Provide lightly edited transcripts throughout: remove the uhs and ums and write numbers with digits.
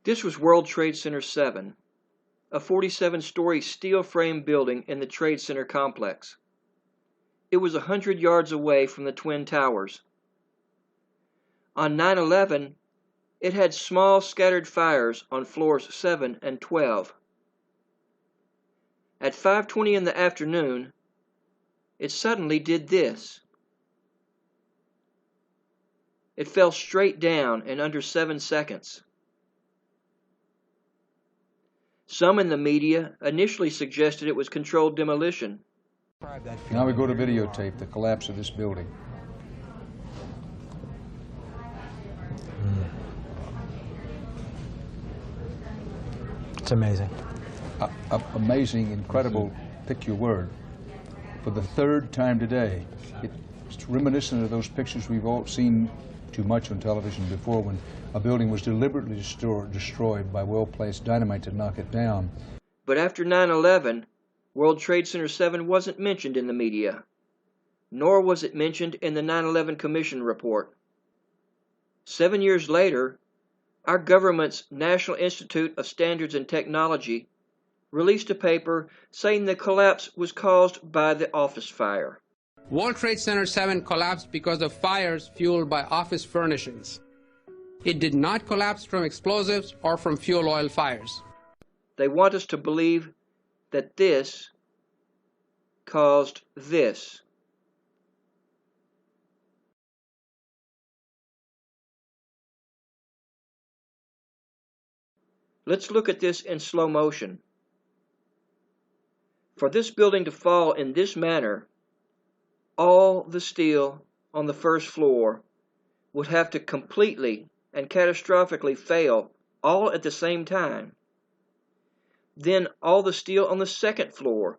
This was World Trade Center 7, a 47-story steel frame building in the Trade Center complex. It was 100 yards away from the Twin Towers. On 9/11, it had small scattered fires on floors 7 and 12. At 5:20 in the afternoon, it suddenly did this. It fell straight down in under 7 seconds. Some in the media initially suggested it was controlled demolition. Now we go to videotape the collapse of this building. It's amazing. Amazing, incredible, pick your word. For the third time today, it's reminiscent of those pictures we've all seen too much on television before, when a building was deliberately destroyed by well-placed dynamite to knock it down. But after 9/11, World Trade Center 7 wasn't mentioned in the media, nor was it mentioned in the 9/11 Commission report. 7 years later, our government's National Institute of Standards and Technology released a paper saying the collapse was caused by the office fire. World Trade Center 7 collapsed because of fires fueled by office furnishings. It did not collapse from explosives or from fuel oil fires. They want us to believe that this caused this. Let's look at this in slow motion. For this building to fall in this manner, all the steel on the first floor would have to completely and catastrophically fail all at the same time. Then all the steel on the second floor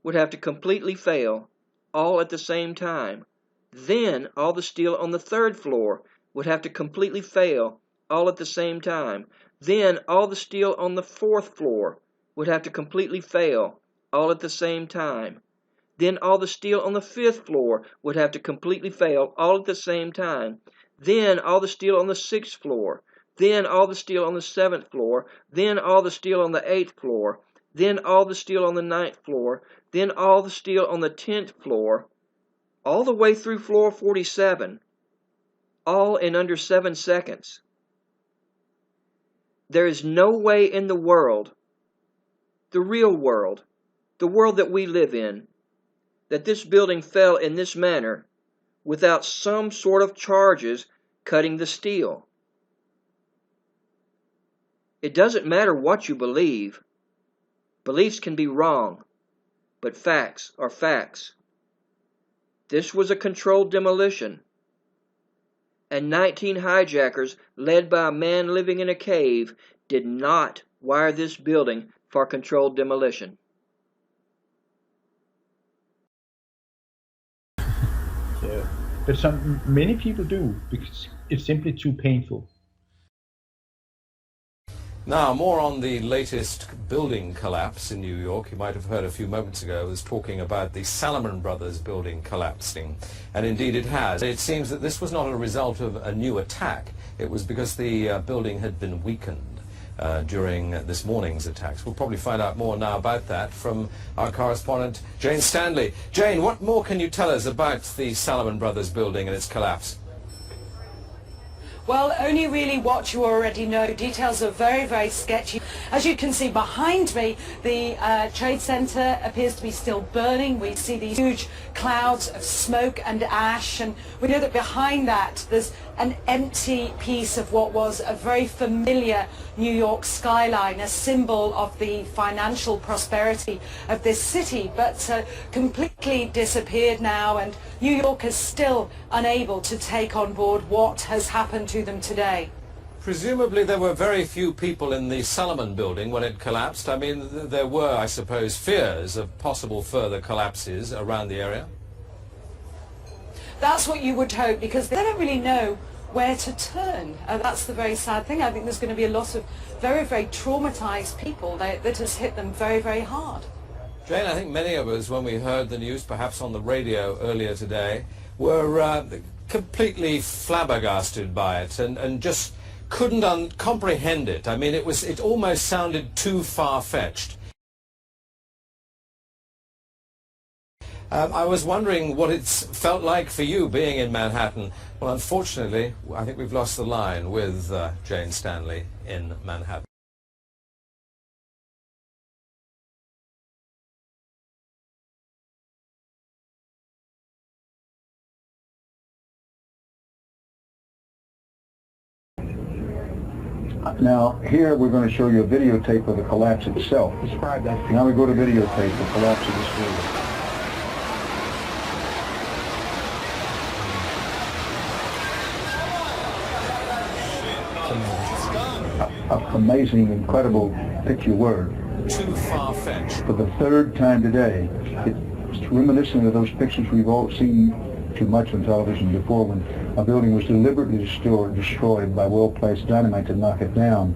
would have to completely fail all at the same time. Then all the steel on the third floor would have to completely fail all at the same time. Then all the steel on the fourth floor would have to completely fail all at the same time. Then all the steel on the fifth floor would have to completely fail all at the same time. Then all the steel on the sixth floor. Then all the steel on the seventh floor. Then all the steel on the eighth floor. Then all the steel on the ninth floor. Then all the steel on the 10th floor. All the way through floor 47. All in under 7 seconds. There is no way in the world, the real world, the world that we live in, that this building fell in this manner without some sort of charges cutting the steel. It doesn't matter what you believe. Beliefs can be wrong, but facts are facts. This was a controlled demolition, and 19 hijackers led by a man living in a cave did not wire this building for controlled demolition. Yeah. But many people do, because it's simply too painful. Now, more on the latest building collapse in New York. You might have heard a few moments ago, I was talking about the Salomon Brothers building collapsing. And indeed it has. It seems that this was not a result of a new attack. It was because the building had been weakened during this morning's attacks. We'll probably find out more now about that from our correspondent, Jane Stanley. Jane, what more can you tell us about the Salomon Brothers building and its collapse? Well, only really what you already know. Details are very, very sketchy. As you can see behind me, the Trade Center appears to be still burning. We see these huge clouds of smoke and ash, and we know that behind that there's an empty piece of what was a very familiar New York skyline, a symbol of the financial prosperity of this city, but completely disappeared now, and New York is still unable to take on board what has happened to them today. Presumably there were very few people in the Salomon building when it collapsed. I mean, there were, I suppose, fears of possible further collapses around the area. That's what you would hope, because they don't really know where to turn. That's the very sad thing. I think there's going to be a lot of very, very traumatized people that has hit them very, very hard. Jane, I think many of us, when we heard the news, perhaps on the radio earlier today, were completely flabbergasted by it and just couldn't comprehend it. I mean, it almost sounded too far-fetched. I was wondering what it's felt like for you being in Manhattan. Well, unfortunately, I think we've lost the line with Jane Stanley in Manhattan. Now, here we're going to show you a videotape of the collapse itself. Describe that. Now we go to videotape, the collapse of this building. Amazing, incredible, pick your word. Too far-fetched. For the third time today, it's reminiscent of those pictures we've all seen too much on television before, when a building was deliberately destroyed by well-placed dynamite to knock it down.